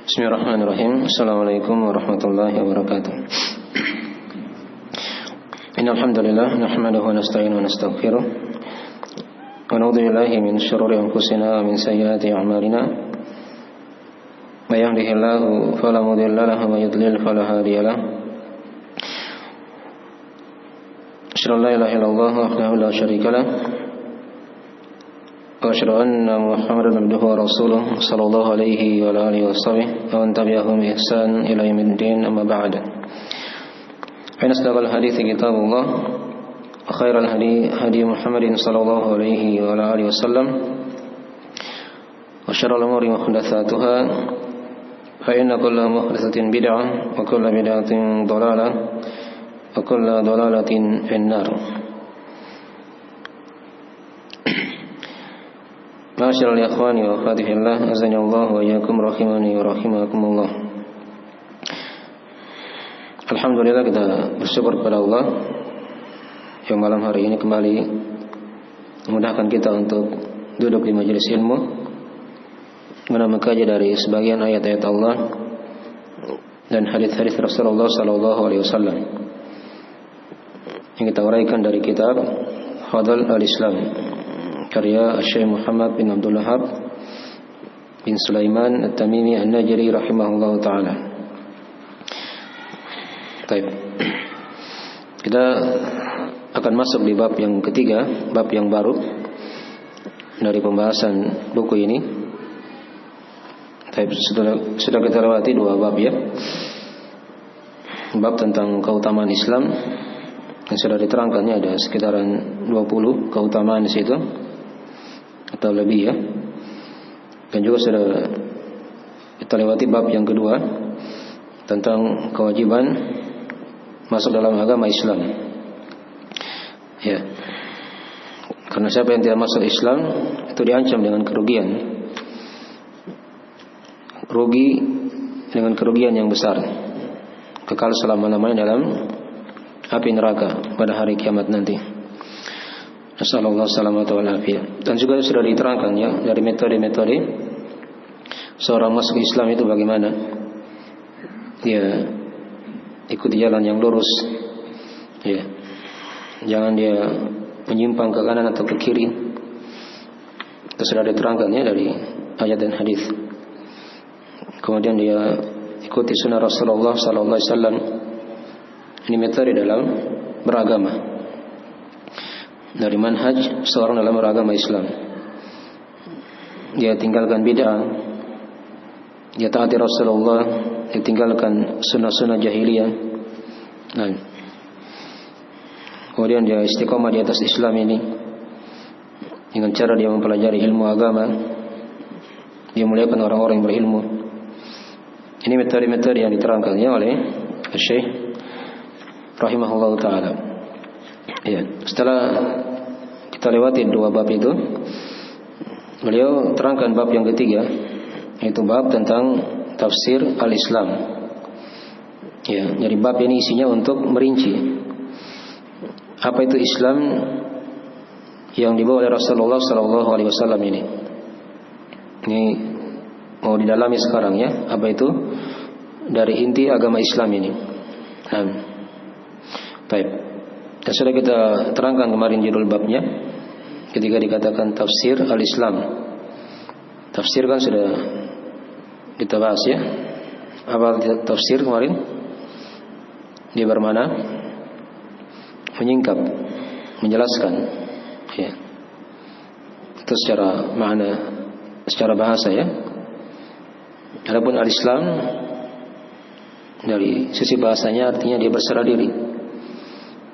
Bismillahirrahmanirrahim. Assalamualaikum warahmatullahi wabarakatuh. Innal hamdalillah nahmaduhu wa nasta'inuhu wa nastaghfiruh wa na'udzu billahi min shururi anfusina wa min sayyiati a'malina. May yahdihillahu fala mudilla lahu wa may yudlil fala hadiya lahu. Asyhadu an la ilaha illallah wahdahu la syarika lahu wa asyhadu anna Muhammadan abduhu wa rasuluh sallallahu alaihi wa alihi washabbihi wa man tabi'ahum bi ihsan ila yaumiddin, amma ba'd. Fa asdaqal hadithi kitabullah wa khairal hadi Muhammadin sallallahu alaihi wa alihi wasallam wa syarrul umuri muhdatsatuha fa inna kulla muhdatsatin bid'ah wa kulla bid'atin dhalalah wa kulla dhalalatin finnar. Ma'asyiral ikhwani wa akhwati fillah, azanallahu wa iyyakum rahimani wa rahimakumullah. Alhamdulillah, kita bersyukur kepada Allah yang malam hari ini kembali memudahkan kita untuk duduk di majelis ilmu, mengkaji dari sebagian ayat-ayat Allah dan hadis-hadis Rasulullah sallallahu alaihi wasallam yang kita uraikan dari kitab Fadl al-Islam karya Syekh Muhammad bin Abdul Wahhab bin Sulaiman At-Tamimi An-Najri rahimahullah ta'ala. Baik. Kita akan masuk di bab yang ketiga, bab yang baru dari pembahasan buku ini. Baik, sudah kita lewati dua bab ya. Bab tentang keutamaan Islam yang sudah diterangkannya ada sekitaran 20 keutamaan di situ atau lebih ya. Dan juga sudah kita lewati bab yang kedua tentang kewajiban masuk dalam agama Islam. Ya. Karena siapa yang tidak masuk Islam itu diancam dengan kerugian. Rugi dengan kerugian yang besar. Kekal selama-lamanya dalam api neraka pada hari kiamat nanti. Nasallallahu salamata wal afiyah. Dan juga sudah diterangkan ya dari metode-metode seorang masuk Islam itu bagaimana dia ikuti jalan yang lurus ya. Jangan dia menyimpang ke kanan atau ke kiri. Itu sudah diterangkan ya dari ayat dan hadis. Kemudian dia ikuti sunnah Rasulullah sallallahu alaihi wasallam. Ini metode dalam beragama, dari manhaj seorang dalam beragama Islam. Dia tinggalkan bid'ah, dia taati Rasulullah, dia tinggalkan sunnah-sunnah jahiliyah. Nah, kemudian dia istiqomah di atas Islam ini dengan cara dia mempelajari ilmu agama, dia muliakan orang-orang yang berilmu. Ini metode-metode yang diterangkannya oleh Syekh rahimahullah ta'ala. Ya, setelah kita lewati dua bab itu, beliau terangkan bab yang ketiga, yaitu bab tentang tafsir al-Islam. Ya, jadi bab ini isinya untuk merinci apa itu Islam yang dibawa oleh Rasulullah sallallahu alaihi wasallam ini. Ini mau didalami sekarang ya, apa itu dari inti agama Islam ini. Nah, baik. Dan sudah kita terangkan kemarin judul babnya ketika dikatakan tafsir al-Islam. Tafsir kan sudah kita bahas ya. Apa tafsir kemarin? Dia bermakna menyingkap, menjelaskan ya. Itu secara makna, secara bahasa ya. Adapun al-Islam dari sisi bahasanya artinya dia berserah diri.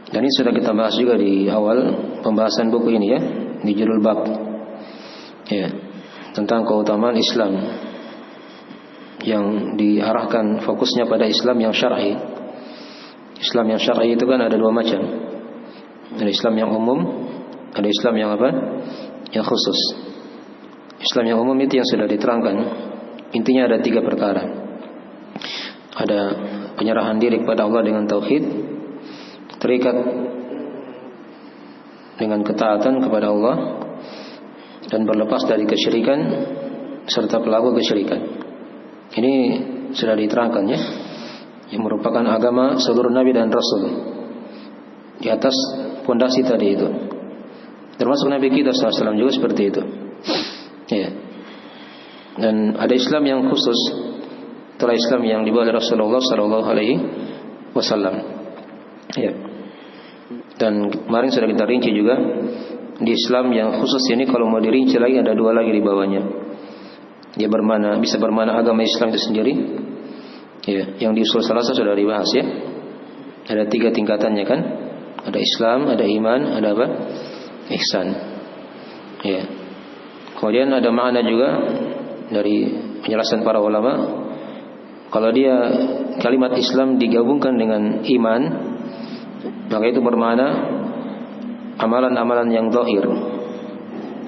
Dan ini sudah kita bahas juga di awal pembahasan buku ini ya, di judul bab ya, tentang keutamaan Islam yang diarahkan fokusnya pada Islam yang syar'i. Islam yang syar'i itu kan ada dua macam. Ada Islam yang umum, ada Islam yang apa? Yang khusus. Islam yang umum itu yang sudah diterangkan. Intinya ada 3 perkara. Ada penyerahan diri kepada Allah dengan tauhid, terikat dengan ketaatan kepada Allah, dan berlepas dari kesyirikan serta pelaku kesyirikan. Ini sudah diterangkan ya, yang merupakan agama seluruh nabi dan rasul di atas fondasi tadi itu. Termasuk nabi kita SAW juga seperti itu. Ya. Dan ada Islam yang khusus, itulah Islam yang dibawa oleh Rasulullah SAW. Ya. Dan kemarin sudah kita rinci juga di Islam yang khusus ini, kalau mau dirinci lagi ada dua lagi di bawahnya. Dia bisa bermana agama Islam itu sendiri. Ya, yang di usul salasa sudah dibahas ya. Ada 3 tingkatannya kan? Ada Islam, ada iman, ada apa? Ihsan. Ya. Kemudian ada makna juga dari penjelasan para ulama, kalau dia kalimat Islam digabungkan dengan iman, maka itu bermakna amalan-amalan yang zahir,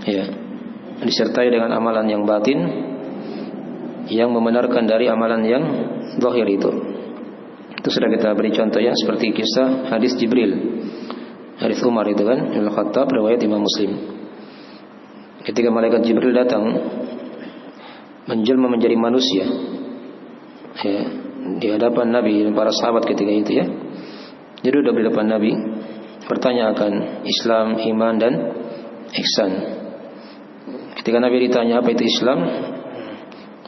ya, disertai dengan amalan yang batin yang membenarkan dari amalan yang zahir itu. Itu sudah kita beri contoh ya, seperti kisah hadis Jibril, hadis Umar itu kan, Ibnu Khattab, riwayat Imam Muslim. Ketika malaikat Jibril datang menjelma menjadi manusia, ya, di hadapan Nabi dan para sahabat ketika itu ya. Jadi sudah di depan Nabi, bertanya akan Islam, iman dan ihsan. Ketika Nabi ditanya apa itu Islam,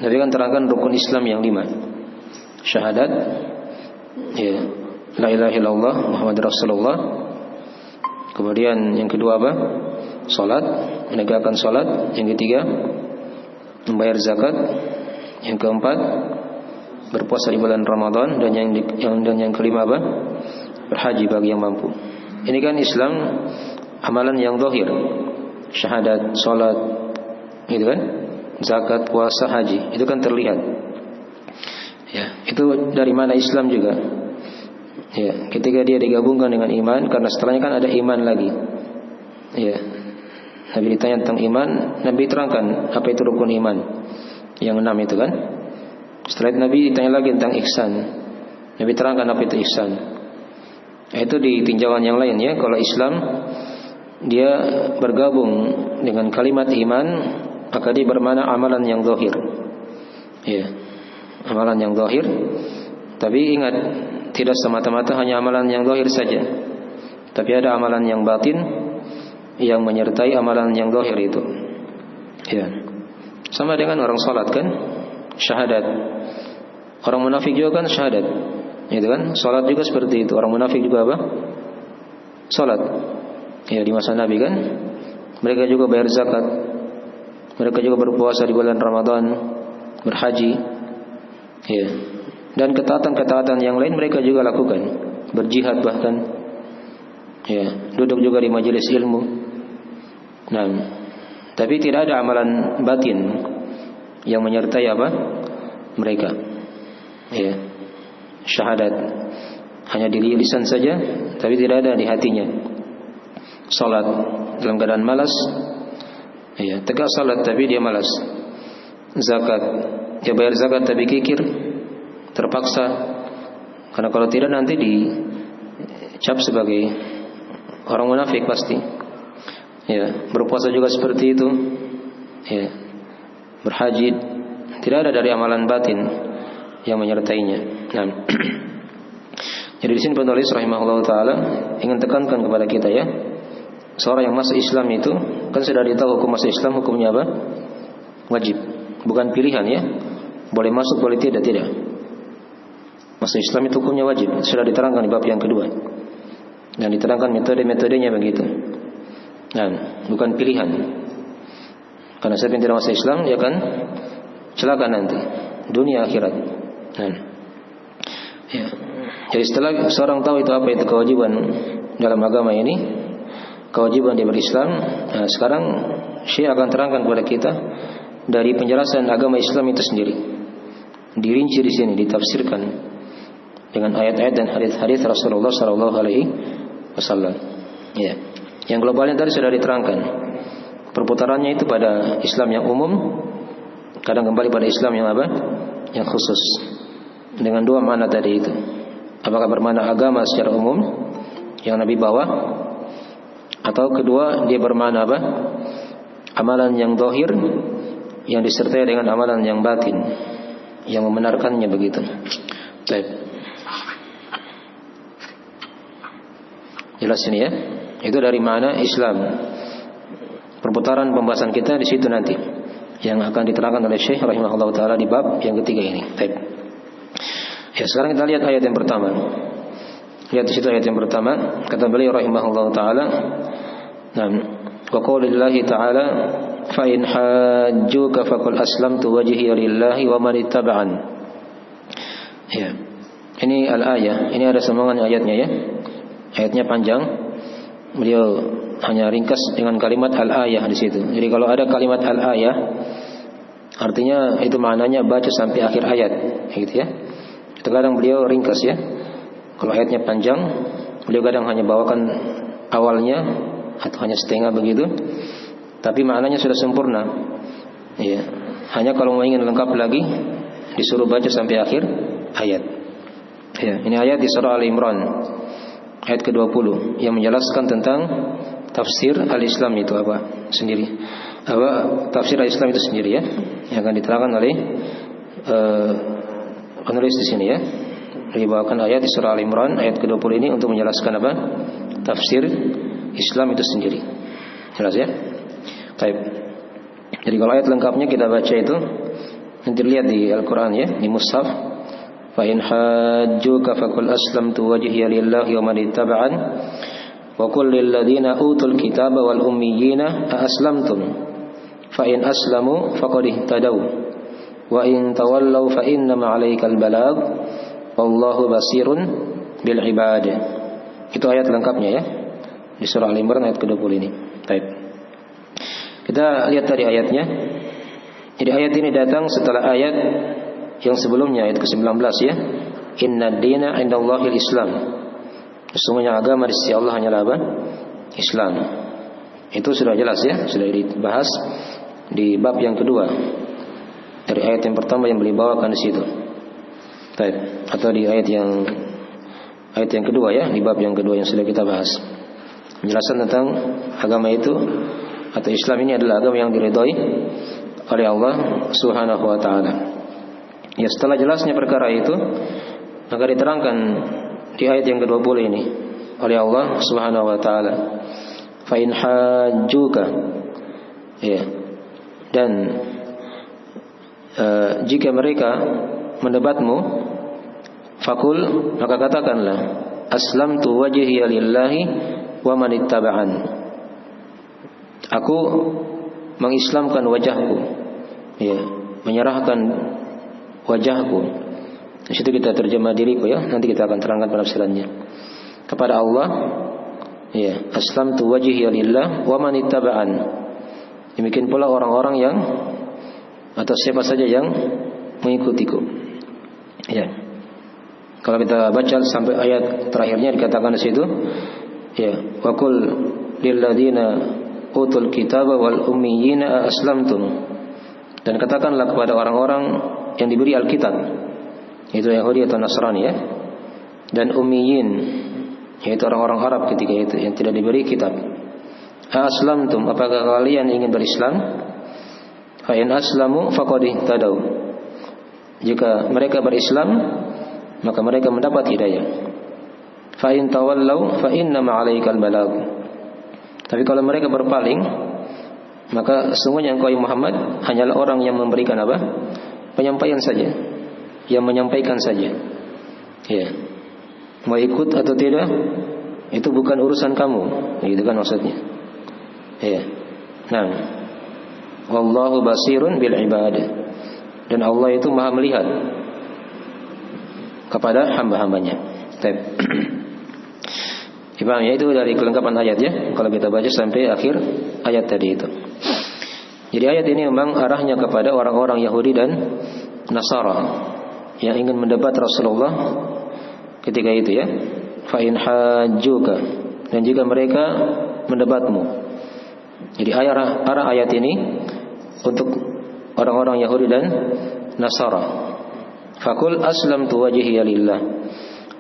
Nabi kan terangkan rukun Islam yang 5. Syahadat, ya, la ilaha illallah Muhammad Rasulullah. Kemudian yang kedua apa? Salat, menegakkan salat. Yang ketiga, membayar zakat. Yang keempat, berpuasa di bulan Ramadan. Dan yang kelima apa? Berhaji bagi yang mampu. Ini kan Islam amalan yang zahir. Syahadat, salat, gitu kan? Zakat, puasa, haji, itu kan terlihat. Ya, itu dari mana Islam juga. Ya, ketika dia digabungkan dengan iman, karena setelahnya kan ada iman lagi. Ya, Nabi ditanya tentang iman, Nabi terangkan apa itu rukun iman yang 6 itu kan. Setelah itu Nabi ditanya lagi tentang ihsan, Nabi terangkan apa itu ihsan. Itu di tinjauan yang lain ya. Kalau Islam dia bergabung dengan kalimat iman, maka dia bermakna amalan yang zahir. Ya, amalan yang zahir. Tapi ingat, tidak semata-mata hanya amalan yang zahir saja, tapi ada amalan yang batin yang menyertai amalan yang zahir itu. Ya. Sama dengan orang salat kan, syahadat. Orang munafik juga kan syahadat. Gitu kan? Salat juga seperti itu. Orang munafik juga apa? Salat. Ya, di masa Nabi kan, mereka juga bayar zakat. Mereka juga berpuasa di bulan Ramadan, berhaji. Ya. Dan ketaatan-ketaatan yang lain mereka juga lakukan. Berjihad bahkan. Ya, duduk juga di majelis ilmu. Nah, tapi tidak ada amalan batin yang menyertai apa? Mereka. Ya. Syahadat hanya di lisan saja, tapi tidak ada di hatinya. Salat dalam keadaan malas. Ya, tegak salat tapi dia malas. Zakat, dia bayar zakat tapi kikir, terpaksa. Karena kalau tidak nanti dicap sebagai orang munafik pasti. Ya, berpuasa juga seperti itu. Ya, berhaji tidak ada dari amalan batin yang menyertainya. Nah, jadi di sini penulis rahimahullah taala ingin tekankan kepada kita ya, seorang yang masuk Islam itu kan sudah ditahu hukum masuk Islam, hukumnya apa? Wajib, bukan pilihan ya. Boleh masuk, boleh tidak. Masuk Islam itu hukumnya wajib, sudah diterangkan di bab yang kedua. Dan diterangkan metode-metodenya begitu. Nah, bukan pilihan. Karena siapa yang tidak masuk Islam, dia akan celaka nanti, dunia akhirat. Nah, ya. Jadi setelah seorang tahu itu apa itu kewajiban dalam agama ini, kewajiban dia berislam. Nah, sekarang Syekh akan terangkan kepada kita dari penjelasan agama Islam itu sendiri. Dirinci di sini, ditafsirkan dengan ayat-ayat dan hadis-hadis Rasulullah SAW. Ya. Yang globalnya tadi sudah diterangkan. Perputarannya itu pada Islam yang umum, kadang kembali pada Islam yang apa? Yang khusus. Dengan dua makna tadi itu. Apakah bermakna agama secara umum yang Nabi bawa, atau kedua dia bermakna apa? Amalan yang zahir yang disertai dengan amalan yang batin. yang membenarkannya begitu. Baik. Jelas ini ya. Itu dari mana Islam. Perputaran pembahasan kita di situ nanti yang akan diterangkan oleh Syekh rahimahullah taala di bab yang ketiga ini. Baik. Ya, sekarang kita lihat ayat yang pertama. Lihat di situ ayat yang pertama, kata beliau rahimahullah taala, "Nam wa qaulillahi ta'ala fa in hajjuka faqul aslamtu wajhiya lillahi wa man ittaba'an." Ya. Ini al-ayah, ini ada sambungan ayatnya ya. Ayatnya panjang. Beliau hanya ringkas dengan kalimat al-ayah di situ. Jadi kalau ada kalimat al-ayah, artinya itu maknanya baca sampai akhir ayat, gitu ya. Itu kadang beliau ringkas ya. Kalau ayatnya panjang, beliau kadang hanya bawakan awalnya atau hanya setengah begitu. Tapi maknanya sudah sempurna. Ya. Hanya kalau mau ingin lengkap lagi, disuruh baca sampai akhir ayat. Ya, ini ayat di surah Al-Imran ayat ke-20 yang menjelaskan tentang tafsir al-Islam itu apa sendiri. Tafsir al-Islam itu sendiri ya, yang akan diterangkan oleh penulis di sini ya. Dibawakan ayat di surah Al-Imran ayat ke-20 ini untuk menjelaskan apa? Tafsir Islam itu sendiri. Jelas ya? Baik. Jadi kalau ayat lengkapnya kita baca itu nanti lihat di Al-Qur'an ya, di mushaf. Fa in hajjuka faqul aslamtu wajhiya lillahi wa man ittaba'an wa qul lil ladzina utul kitaba wal ummiyina a aslamtum fa in aslamu faqad ihtadaw wa in tawallaw fa innama 'alaikal balagh wallahu basirun bil ibad. Itu ayat lengkapnya ya di surah Al-Imran ayat ke-20 ini. Baik. Kita lihat dari ayatnya. Jadi ayat ini datang setelah ayat yang sebelumnya ayat ke-19 ya. Inna dina indallahil Islam. Sesungguhnya agama di sisi Allah hanyalah apa? Islam. Itu sudah jelas ya, sudah dibahas di bab yang kedua. Dari ayat yang pertama yang beliau bawakan di situ. Baik, atau di ayat yang kedua ya, di bab yang kedua yang sudah kita bahas. Penjelasan tentang agama itu atau Islam ini adalah agama yang diridhoi oleh Allah Subhanahu wa taala. Ya, setelah jelasnya perkara itu, maka diterangkan di ayat yang ke-20 ini oleh Allah Subhanahu wa taala. Fa in hajjuka. Ya. Dan jika mereka mendebatmu, fakul, maka katakanlah aslamtu wajhiya lillahi wa man ittaba'an. Aku mengislamkan wajahku, ya, menyerahkan wajahku. Di situ kita terjemah diriku ya, nanti kita akan terangkan penafsirannya. Kepada Allah, ya, aslamtu wajhiya lillah wa man ittaba'an. Demikian pula orang-orang yang atau siapa saja yang mengikutiku. Ya. Kalau kita baca sampai ayat terakhirnya dikatakan di situ, ya, wa qul lil ladzina utul kitaba wal ummiyina aslamtum. Dan katakanlah kepada orang-orang yang diberi Alkitab, itu Yahudi atau Nasrani ya, dan ummiyin, yaitu orang-orang Arab ketika itu yang tidak diberi kitab. Aslamtum, apakah kalian ingin berislam? Fa in aslamu faqad ihtadaw. Jika mereka berislam, maka mereka mendapat hidayah. Fa in tawallaw fa inna ma'alaikal balagh. Tapi kalau mereka berpaling, maka sesungguhnya engkau Muhammad hanyalah orang yang memberikan apa? Penyampaian saja, yang menyampaikan saja. Ya. Mau ikut atau tidak, itu bukan urusan kamu. Itu kan maksudnya. Ya. Nah, wallahu basirun bil ibad. Dan Allah itu maha melihat kepada hamba-hambanya. Ibang ya, itu dari kelengkapan ayat ya. Kalau kita baca sampai akhir ayat tadi itu. Jadi ayat ini memang arahnya kepada orang-orang Yahudi dan Nasara yang ingin mendebat Rasulullah ketika itu ya. Fa in hajjuka, dan jika mereka mendebatmu. Jadi arah ayat ini untuk orang-orang Yahudi dan Nasara. Fakul aslamtu wajhiya lillah.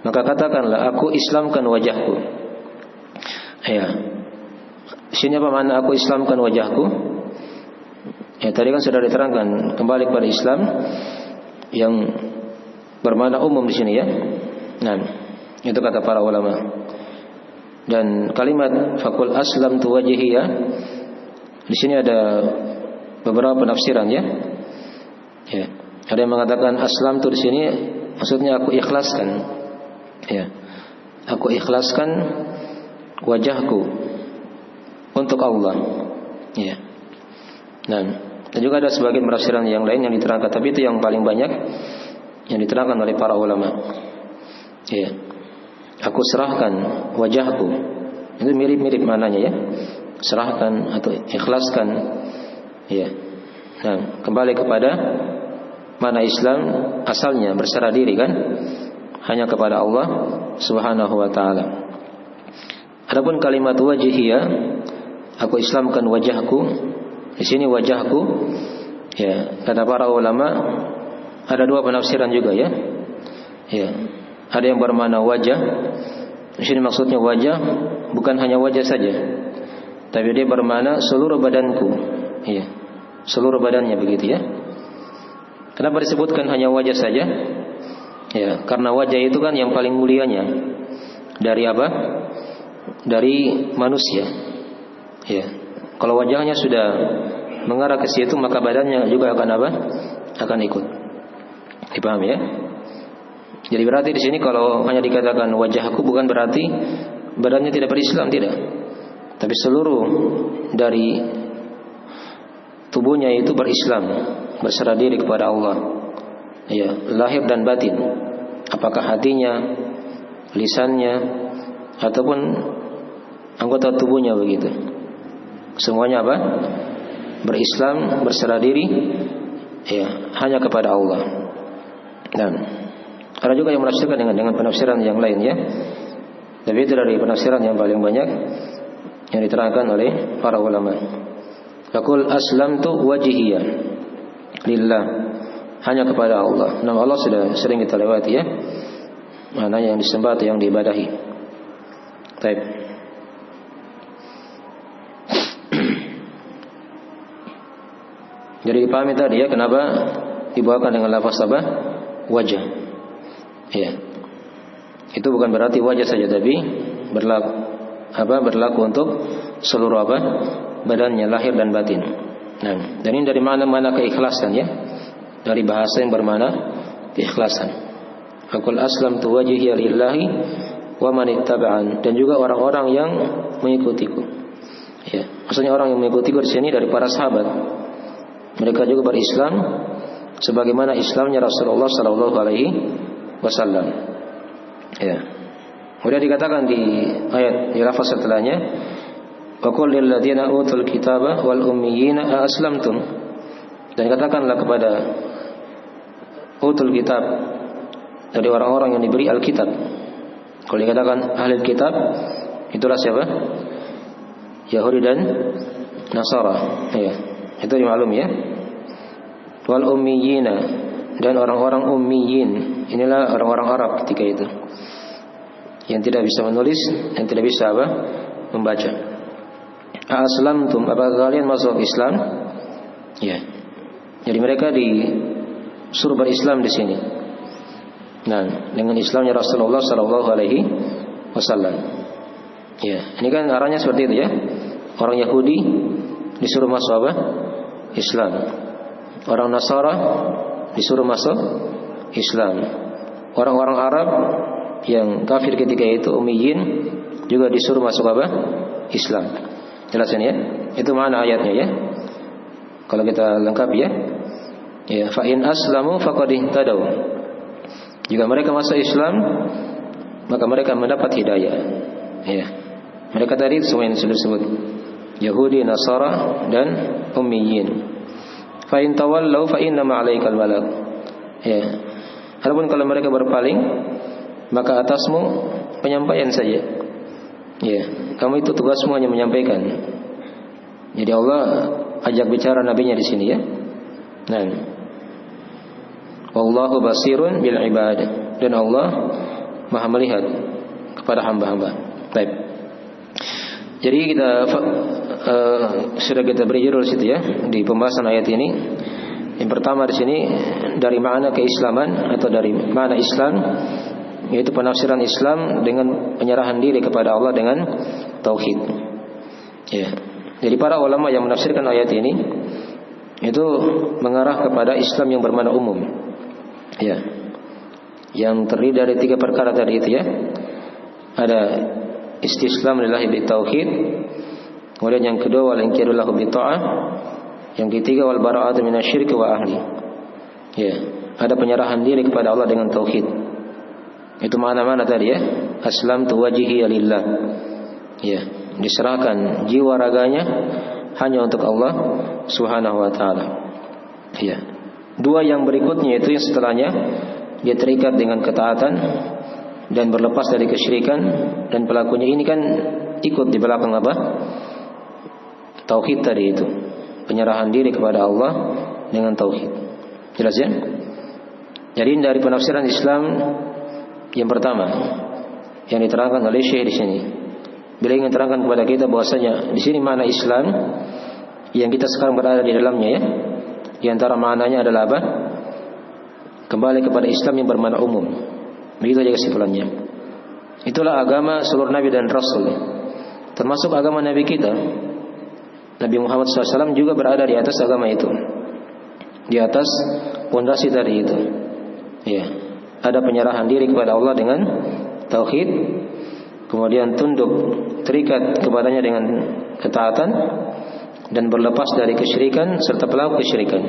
Maka katakanlah aku islamkan wajahku. Ya. Sini apa makna aku islamkan wajahku? Ya, tadi kan sudah diterangkan kembali kepada Islam. yang bermakna umum di sini ya. Nah, itu kata para ulama. Dan kalimat faqul aslamtu wajhiya di sini ada beberapa penafsiran ya. Ya. Ada yang mengatakan aslamtu di sini maksudnya aku ikhlaskan. Ya. Aku ikhlaskan wajahku untuk Allah. Ya. Nah, dan juga ada sebagian penafsiran yang lain yang diterangkan, tapi itu yang paling banyak yang diterangkan oleh para ulama. Ya. Aku serahkan wajahku. Itu mirip-mirip maknanya ya. Serahkan atau ikhlaskan. Ya. Nah, kembali kepada mana Islam asalnya berserah diri kan? Hanya kepada Allah Subhanahu wa taala. Adapun kalimat wajhiyah, aku islamkan wajahku. Di sini wajahku ya, kata para ulama ada dua penafsiran juga ya. Ya. Ada yang bermakna wajah. Di sini maksudnya wajah bukan hanya wajah saja, tapi dia bermakna seluruh badanku. Iya. Seluruh badannya begitu ya. Kenapa disebutkan hanya wajah saja? Ya, karena wajah itu kan yang paling mulianya dari apa? Dari manusia. Ya. Kalau wajahnya sudah mengarah ke situ, maka badannya juga akan apa? Akan ikut. Dipahami ya? Jadi berarti di sini kalau hanya dikatakan wajahku bukan berarti badannya tidak berislam, tidak. Tapi seluruh dari tubuhnya itu berislam, berserah diri kepada Allah. Ya, lahir dan batin. Apakah hatinya, lisannya, ataupun anggota tubuhnya begitu. Semuanya apa? Berislam, berserah diri ya, hanya kepada Allah. Dan ada juga yang menafsirkan dengan penafsiran yang lain ya. Tapi itu dari penafsiran yang paling banyak yang diterangkan oleh para ulama. Faqul aslamtu wajhiya lillah, hanya kepada Allah. Nama Allah sudah sering kita lewati ya. Maknanya yang disembah atau yang diibadahi. Baik. Jadi dipahami tadi ya kenapa dibawakan dengan lafaz apa? Wajah. Ya. Itu bukan berarti wajah saja, tapi berlaku untuk seluruh apa? Badannya, lahir dan batin. Nah, dan ini dari mana-mana keikhlasan ya. Dari bahasa yang bermakna keikhlasan. Aqul aslamtu wajhiya lillahi wa man ittaba'an, dan juga orang-orang yang mengikutiku. Ya, maksudnya orang yang mengikutiku di sini dari para sahabat. Mereka juga berislam sebagaimana Islamnya Rasulullah sallallahu alaihi wasallam. Ya. Kemudian dikatakan di ayat di lafaz setelahnya, wa qul lil ladzina utul kitaba wal ummiyina aslamtum. Dan katakanlah kepada utul kitab, dari orang-orang yang diberi Alkitab. Kalau dikatakan ahli kitab, itulah siapa? Yahudi dan Nasara. Ya. Itu dimaklum ya. Wal ummiyina, dan orang-orang ummiyin. Inilah orang-orang Arab ketika itu, yang tidak bisa menulis, yang tidak bisa apa? Membaca. Aslamtum, apakah kalian masuk Islam? Ya. Jadi mereka disuruh berislam di sini. Nah, dengan Islamnya Rasulullah sallallahu alaihi wasallam. Ya, ini kan arahnya seperti itu ya. Orang Yahudi disuruh masuk apa? Islam. Orang Nasara disuruh masuk Islam. Orang-orang Arab yang kafir ketika itu, ummiyin, juga disuruh masuk apa? Islam. Jelasin ya. Itu mana ayatnya ya. Kalau kita lengkap ya. Ya, fa in aslamu faqad ihtadaw. Jika mereka masuk Islam, maka mereka mendapat hidayah. Ya. Mereka tadi semua yang sudah disebut, Yahudi, Nasara, dan ummiyin. Fa in tawallau fa inna ma 'alaikal balagh. Ya. Adapun kalau mereka berpaling, maka atasmu penyampaian saja. Ya, kamu itu tugasmu hanya menyampaikan. Jadi Allah ajak bicara nabinya di sini ya. Nah, wallahu basirun bil ibad, dan Allah Maha melihat kepada hamba-hamba. Baik. Jadi kita sudah kita beri judul situ ya di pembahasan ayat ini, Yang pertama di sini dari makna keislaman atau dari makna Islam, yaitu penafsiran Islam dengan penyerahan diri kepada Allah dengan tauhid. Ya. Jadi para ulama yang menafsirkan ayat ini itu mengarah kepada Islam yang bermakna umum. Ya. Yang terdiri dari 3 perkara tadi itu ya. Ada istislam lillahi bitauhid. Kemudian yang kedua wal inqiyadu lahu bitta'ah. Yang ketiga wal bara'atu minasyirki wa ahli. Ya, ada penyerahan diri kepada Allah dengan tauhid. Itu mana-mana tadi ya. Aslamtu wajhi lillah. Ya, diserahkan jiwa raganya hanya untuk Allah Subhanahu wa taala. Ya. 2 yang berikutnya itu yang setelahnya dia terikat dengan ketaatan dan berlepas dari kesyirikan, dan pelakunya ini kan ikut di belakang apa? Tauhid tadi itu. Penyerahan diri kepada Allah dengan tauhid. Jelas ya? Jadi dari penafsiran Islam yang pertama yang diterangkan oleh Syekh di sini, beliau ingin terangkan kepada kita bahwasanya di sini makna Islam yang kita sekarang berada di dalamnya ya. Di antara maknanya adalah apa? Kembali kepada Islam yang bermakna umum. Begitu aja kesimpulannya. Itulah agama seluruh nabi dan rasul. Termasuk agama nabi kita. Nabi Muhammad SAW juga berada di atas agama itu, di atas pondasi tadi itu. Ya, ada penyerahan diri kepada Allah dengan tauhid, kemudian tunduk terikat kepadanya dengan ketaatan, dan berlepas dari kesyirikan serta pelaku kesyirikan.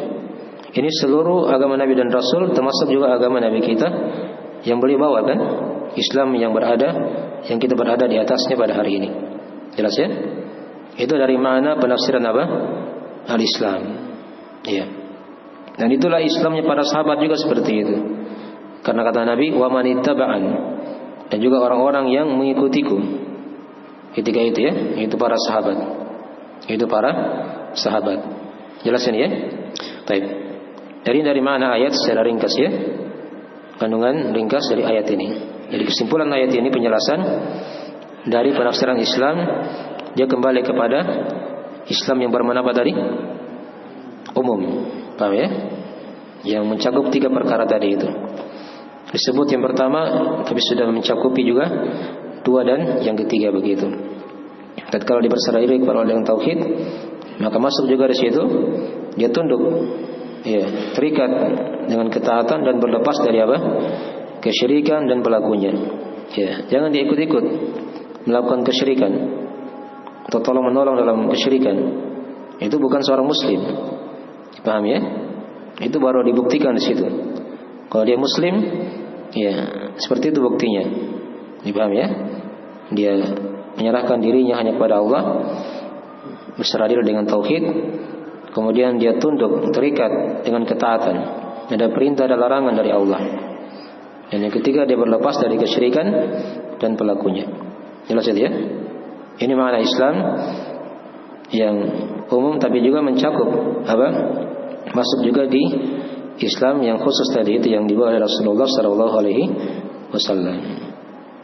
Ini seluruh agama Nabi dan Rasul, termasuk juga agama Nabi kita yang beliau bawa kan, Islam yang kita berada di atasnya pada hari ini. Jelas ya? Itu dari mana penafsiran apa? Al-Islam. Iya. Dan itulah Islamnya para sahabat juga seperti itu. Karena kata Nabi, wa manittaba'an, dan juga orang-orang yang mengikutiku. Ketika itu ya, itu para sahabat. Itu para sahabat. Jelas ini ya? Baik. Jadi dari mana ayat secara ringkas ya? Kandungan ringkas dari ayat ini. Jadi kesimpulan ayat ini penjelasan dari penafsiran Islam, dia kembali kepada Islam yang bermakna apa tadi? Umum. Paham ya? Yang mencakup 3 perkara tadi itu. Disebut yang pertama, tapi sudah mencakupi juga 2 dan yang ketiga begitu. Dan kalau diberserah diri kepada Allah dengan tauhid, maka masuk juga di situ dia tunduk, ya, terikat dengan ketaatan dan berlepas dari apa? Kesyirikan dan pelakunya. Ya, jangan dia ikut-ikut melakukan kesyirikan atau tolong menolong dalam kesyirikan. Itu bukan seorang muslim. Paham ya? Itu baru dibuktikan di situ. Kalau dia muslim, ya seperti itu buktinya. Dipaham ya? Dia menyerahkan dirinya hanya kepada Allah, berserah diri dengan tauhid, kemudian dia tunduk, terikat dengan ketaatan. Ada perintah dan larangan dari Allah. Dan yang ketiga, dia berlepas dari kesyirikan dan pelakunya. Jelas ya? Ini makna Islam yang umum, tapi juga mencakup apa? Masuk juga di Islam yang khusus tadi itu yang dibawa oleh Rasulullah sallallahu alaihi wasallam,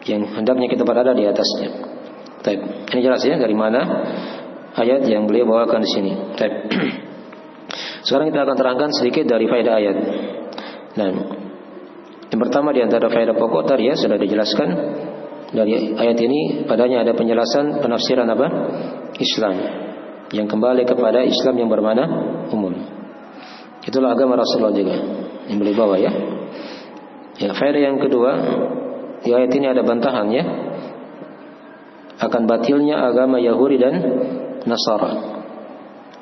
yang hendaknya kita berada di atasnya. Baik, ini jelas ya dari mana ayat yang beliau bawakan di sini. Baik. Sekarang kita akan terangkan sedikit dari faedah ayat. Nah, yang pertama di antara faedah pokok tadi ya sudah dijelaskan dari ayat ini, padanya ada penjelasan penafsiran apa? Islam yang kembali kepada Islam yang bermakna umum. Itulah agama Rasulullah juga yang beliau bawa ya. Ya, faedah yang kedua, di ayat ini ada bantahan ya akan batilnya agama Yahudi dan Nasara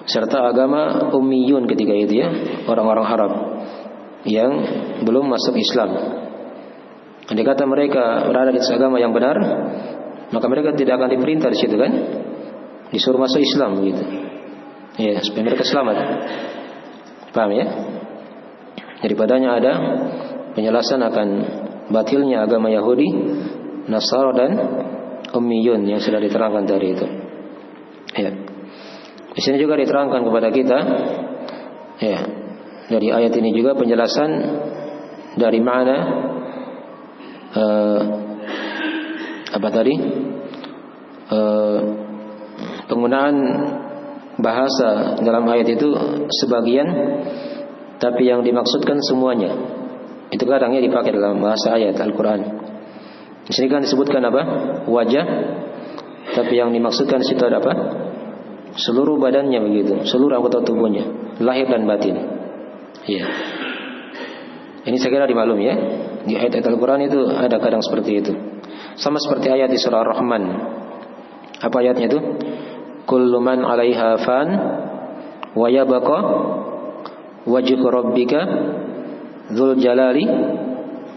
serta agama Ummiyun ketika itu ya, orang-orang Arab yang belum masuk Islam. Andai kata mereka berada di agama yang benar, maka mereka tidak akan diperintah di situ kan, disuruh masuk Islam gitu. Ya, supaya mereka selamat. Paham ya? Daripadanya ada penjelasan akan batilnya agama Yahudi, Nasara dan Ummiyun yang sudah diterangkan tadi itu. Ya. Di sini juga diterangkan kepada kita, ya, dari ayat ini juga penjelasan dari mana apa tadi? Penggunaan bahasa dalam ayat itu sebagian tapi yang dimaksudkan semuanya. Itu kadangnya dipakai dalam bahasa ayat Al-Quran. Di sini kan disebutkan apa? Wajah, tapi yang dimaksudkan di situ ada apa? Seluruh badannya begitu, seluruh anggota tubuhnya, lahir dan batin. Iya. Ini saya kira dimaklum ya. Di ayat-ayat Al-Quran itu ada kadang seperti itu. Sama seperti ayat di surah Ar-Rahman. Apa ayatnya itu? Kullu man 'alaiha fan wa yabqa wajhu rabbika dzul jalali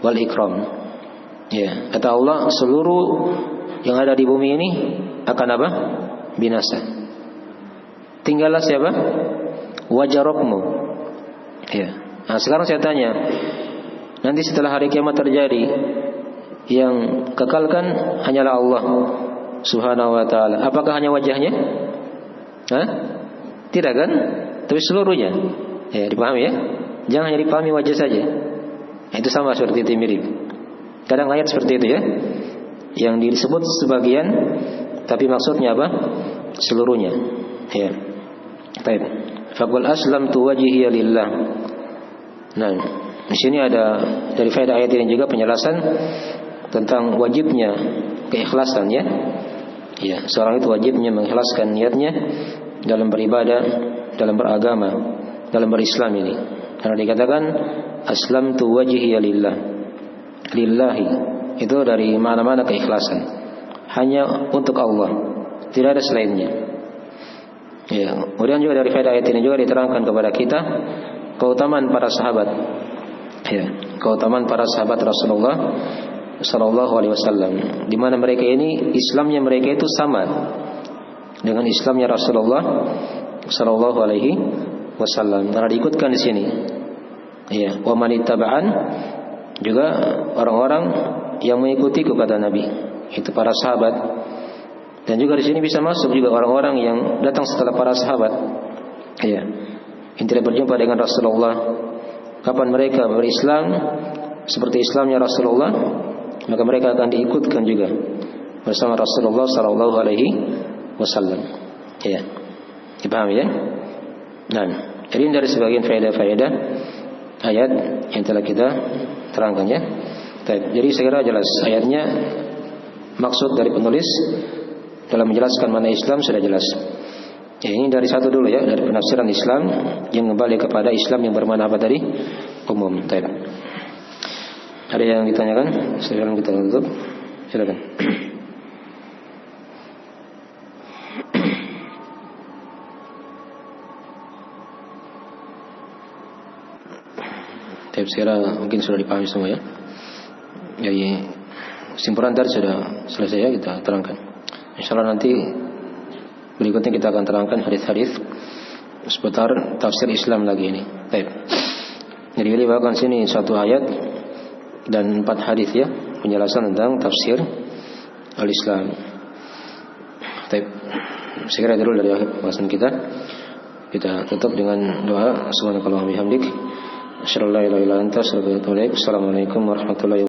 wal ikram. Ya, kata Allah, seluruh yang ada di bumi ini akan apa? Binasa. Tinggallah siapa? Wajah Rabbmu. Ya. Nah, sekarang saya tanya, nanti setelah hari kiamat terjadi, yang kekalkan hanyalah Allah Subhanahu wa taala. Apakah hanya wajahnya? Hah? Tidak kan? Tapi seluruhnya. Ya, dipahami ya? Jangan hanya dipahami wajah saja. Nah, itu sama seperti itu, mirip. Kadang ayat seperti itu ya. Yang disebut sebagian, tapi maksudnya apa? Seluruhnya. Ya. Baik. Faqul aslamtu wajhiya lillah. Nah, di sini ada dari faedah ayat ini juga penjelasan tentang wajibnya keikhlasan ya. Ya, seorang itu wajibnya mengikhlaskan niatnya dalam beribadah, dalam beragama, dalam berislam ini. Karena dikatakan aslamtu wajhiya lillah. Lillahi itu dari mana-mana keikhlasan. Hanya untuk Allah, tidak ada selainnya. Ya, kemudian juga dari faedah ayat ini juga diterangkan kepada kita keutamaan para sahabat. Ya, keutamaan para sahabat Rasulullah sallallahu alaihi wasallam, di mana mereka ini Islamnya mereka itu sama dengan Islamnya Rasulullah sallallahu alaihi wasallam. Karena diikutkan di sini. Ya, wa manittaba'an juga orang-orang yang mengikutiku kata Nabi, itu para sahabat. Dan juga di sini bisa masuk juga orang-orang yang datang setelah para sahabat. Ya. Yang tidak berjumpa dengan Rasulullah. Kapan mereka berislam seperti Islamnya Rasulullah, maka mereka akan diikutkan juga bersama Rasulullah sallallahu alaihi wasallam. Ya. Dipahami ya? Nah, jadi dari sebagian faedah-faedah ayat yang telah kita terangkan ya. Jadi saya kira jelas ayatnya, maksud dari penulis dalam menjelaskan mana Islam sudah jelas. Ya, ini dari satu dulu ya, dari penafsiran Islam yang kembali kepada Islam yang bermakna apa tadi? Umum. Ada yang ditanyakan? Sekarang kita tutup. Silakan. Saya kira mungkin sudah dipahami semua ya. Jadi kesimpulan tadi sudah selesai ya, kita terangkan. Insyaallah nanti berikutnya kita akan terangkan hadis-hadis seputar tafsir Islam lagi ini. Baik. Jadi beliau bawakan sini satu ayat dan 4 hadis ya, penjelasan tentang tafsir al-Islam. Baik. Saya kira dulu dari akhir pembahasan kita. Kita tutup dengan doa subhanakallahumma wa bihamdik asyhadu an la ilaha illa anta astaghfiruka wa atubu ilaik. Assalamualaikum warahmatullahi wabarakatuh.